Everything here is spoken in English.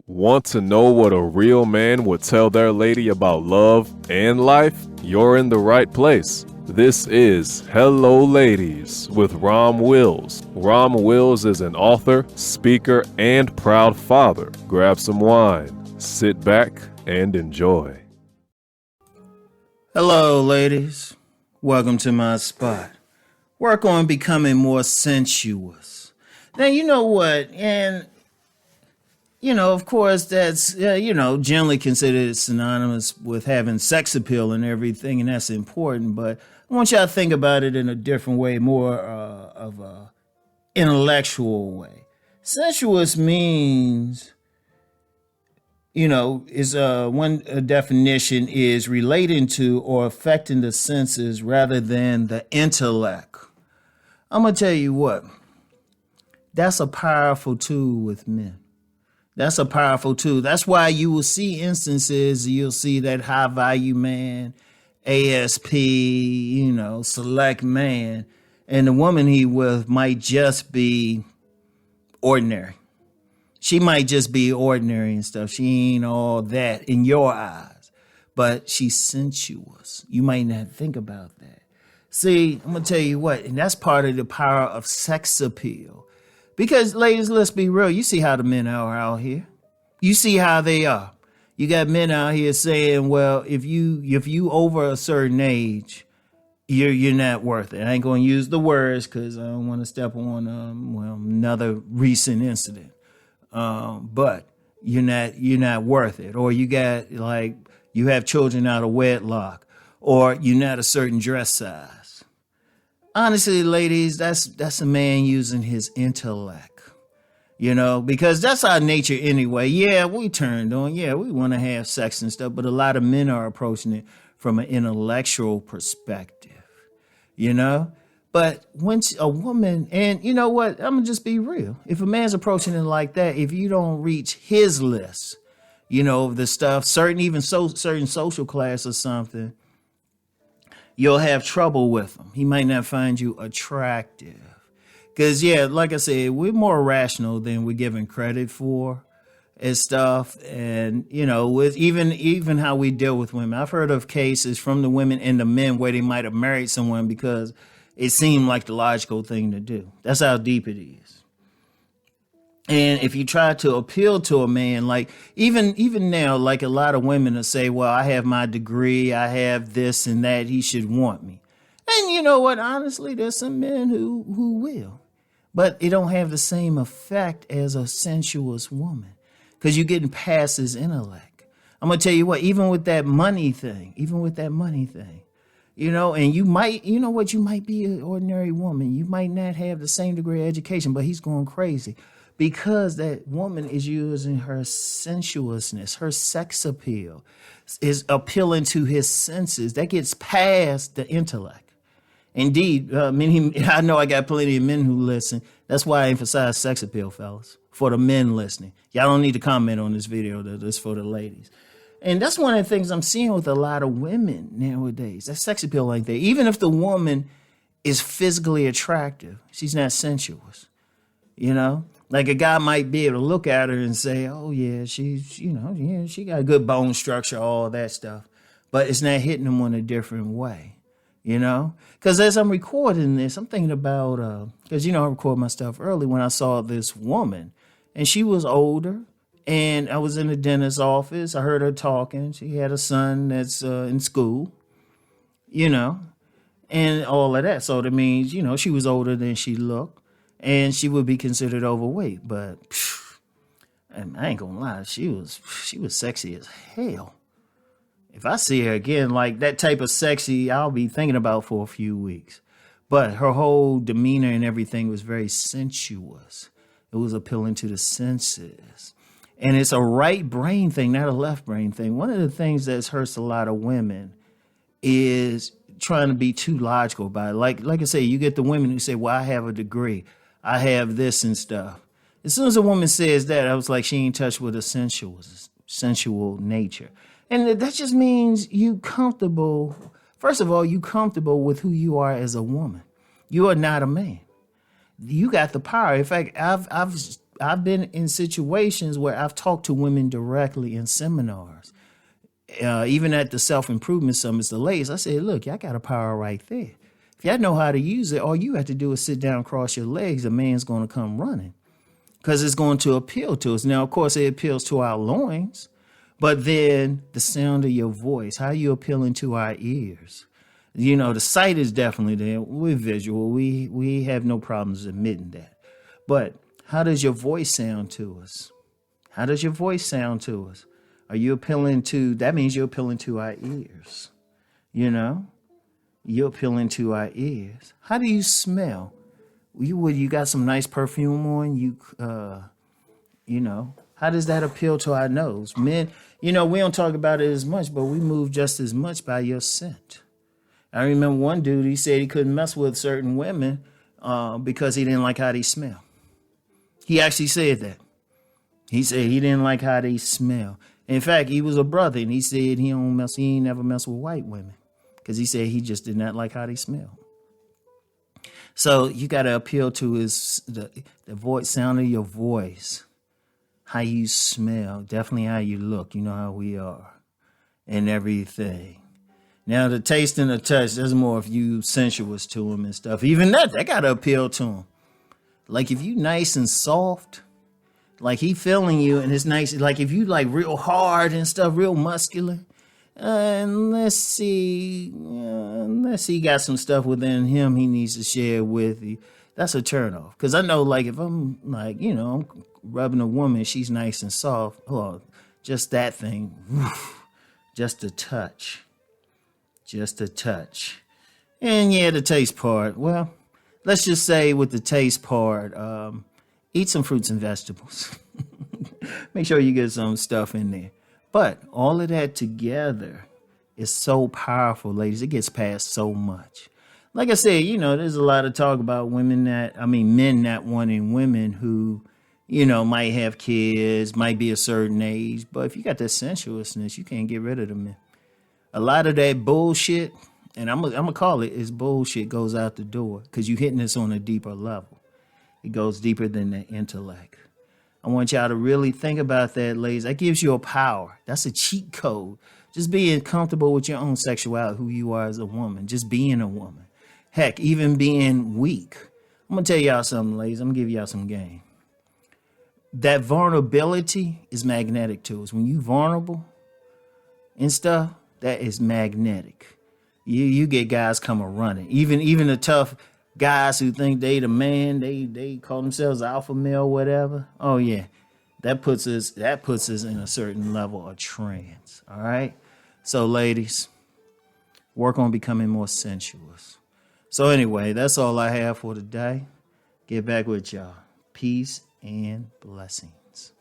Want to know what a real man would tell their lady about love and life? You're in the right place. This is Hello Ladies with Rom Wills. Rom Wills is an author, speaker, and proud father. Grab some wine, sit back, and enjoy. Hello, ladies. Welcome to my spot. Work on becoming more sensuous. Now, you know what? And of course, that's, generally considered synonymous with having sex appeal and everything, and that's important. But I want y'all to think about it in a different way, more of a intellectual way. Sensuous means, one definition is relating to or affecting the senses rather than the intellect. I'm going to tell you what, that's a powerful tool with men. That's a powerful tool. That's why you will see instances, you'll see that high value man, ASP, select man, and the woman he with might just be ordinary. She might just be ordinary and stuff. She ain't all that in your eyes, but she's sensuous. You might not think about that. See, I'm going to tell you what, and that's part of the power of sex appeal. Because, ladies, let's be real. You see how the men are out here. You see how they are. You got men out here saying, well, if you over a certain age, you're not worth it. I ain't going to use the words because I don't want to step on another recent incident. But you're not worth it. Or you got you have children out of wedlock, or you're not a certain dress size. Honestly, ladies, that's a man using his intellect, because that's our nature anyway. Yeah, we turned on. Yeah, we want to have sex and stuff, but a lot of men are approaching it from an intellectual perspective, But when a woman, and you know what, I'm going to just be real. If a man's approaching it like that, if you don't reach his list, the stuff, certain social class or something, you'll have trouble with him. He might not find you attractive. Because, like I said, we're more rational than we're given credit for and stuff. And, with even how we deal with women. I've heard of cases from the women and the men where they might have married someone because it seemed like the logical thing to do. That's how deep it is. And if you try to appeal to a man, like even now, like a lot of women will say, well, I have my degree, I have this and that, he should want me. And you know what? Honestly, there's some men who will. But it don't have the same effect as a sensuous woman because you're getting past his intellect. I'm going to tell you what, even with that money thing, and you might, you might be an ordinary woman. You might not have the same degree of education, but he's going crazy. Because that woman is using her sensuousness, her sex appeal, is appealing to his senses. That gets past the intellect. Indeed, I know I got plenty of men who listen. That's why I emphasize sex appeal, fellas, for the men listening. Y'all don't need to comment on this video. That's for the ladies. And that's one of the things I'm seeing with a lot of women nowadays. That sex appeal like that. Even if the woman is physically attractive, she's not sensuous, Like a guy might be able to look at her and say, oh, yeah, she got a good bone structure, all that stuff. But it's not hitting him in a different way, Because as I'm recording this, I'm thinking about, because, I record my stuff early when I saw this woman. And she was older. And I was in the dentist's office. I heard her talking. She had a son that's in school, and all of that. So that means, she was older than she looked. And she would be considered overweight, but I ain't gonna lie, she was sexy as hell. If I see her again, like that type of sexy, I'll be thinking about for a few weeks. But her whole demeanor and everything was very sensuous. It was appealing to the senses. And it's a right brain thing, not a left brain thing. One of the things that hurts a lot of women is trying to be too logical about it. Like I say, you get the women who say, well, I have a degree. I have this and stuff. As soon as a woman says that, I was like, she ain't touched with a sensual nature. And that just means you comfortable. First of all, you comfortable with who you are as a woman. You are not a man. You got the power. In fact, I've I've been in situations where I've talked to women directly in seminars, even at the self-improvement summits, the ladies. I said, look, y'all got a power right there. If y'all know how to use it, all you have to do is sit down, cross your legs. A man's going to come running because it's going to appeal to us. Now, of course, it appeals to our loins, but then the sound of your voice, how you appealing to our ears. You know, the sight is definitely there. We're visual. We have no problems admitting that. But how does your voice sound to us? How does your voice sound to us? Are you appealing to, that means you're appealing to our ears. You know, you're appealing to our ears. How do you smell? You got some nice perfume on, you know, how does that appeal to our nose? Men, you know, we don't talk about it as much, but we move just as much by your scent. I remember one dude, he said he couldn't mess with certain women because he didn't like how they smell. He actually said that. He said he didn't like how they smell. In fact, he was a brother, and he said he ain't never mess with white women because he said he just did not like how they smell. So you got to appeal to the voice, sound of your voice, how you smell, definitely how you look. You know how we are, and everything. Now the taste and the touch, that's more if you sensuous to him and stuff. Even that got to appeal to him. Like if you nice and soft, like he feeling you and it's nice. Like if you like real hard and stuff, real muscular. Unless he got some stuff within him he needs to share with you. That's a turnoff. Because I know, like, if I'm like, you know, I'm rubbing a woman, she's nice and soft. Oh, just that thing. Just a touch. Just a touch. And yeah, the taste part. Well, let's just say with the taste part, eat some fruits and vegetables. Make sure you get some stuff in there. But all of that together is so powerful, ladies. It gets past so much. Like I said, you know, there's a lot of talk about men not wanting women who, you know, might have kids, might be a certain age. But if you got that sensuousness, you can't get rid of them men. A lot of that bullshit, and I'm gonna call it, is bullshit goes out the door because you're hitting this on a deeper level. It goes deeper than the intellect. I want y'all to really think about that, ladies. That gives you a power. That's a cheat code. Just being comfortable with your own sexuality, who you are as a woman. Just being a woman. Heck, even being weak. I'm going to tell y'all something, ladies. I'm going to give y'all some game. That vulnerability is magnetic to us. When you vulnerable and stuff, that is magnetic. You get guys coming running. Even the tough guys who think they the man, they call themselves alpha male, whatever. Oh yeah, that puts us in a certain level of trance. All right. So ladies, work on becoming more sensuous. So anyway, that's all I have for today. Get back with y'all. Peace and blessings.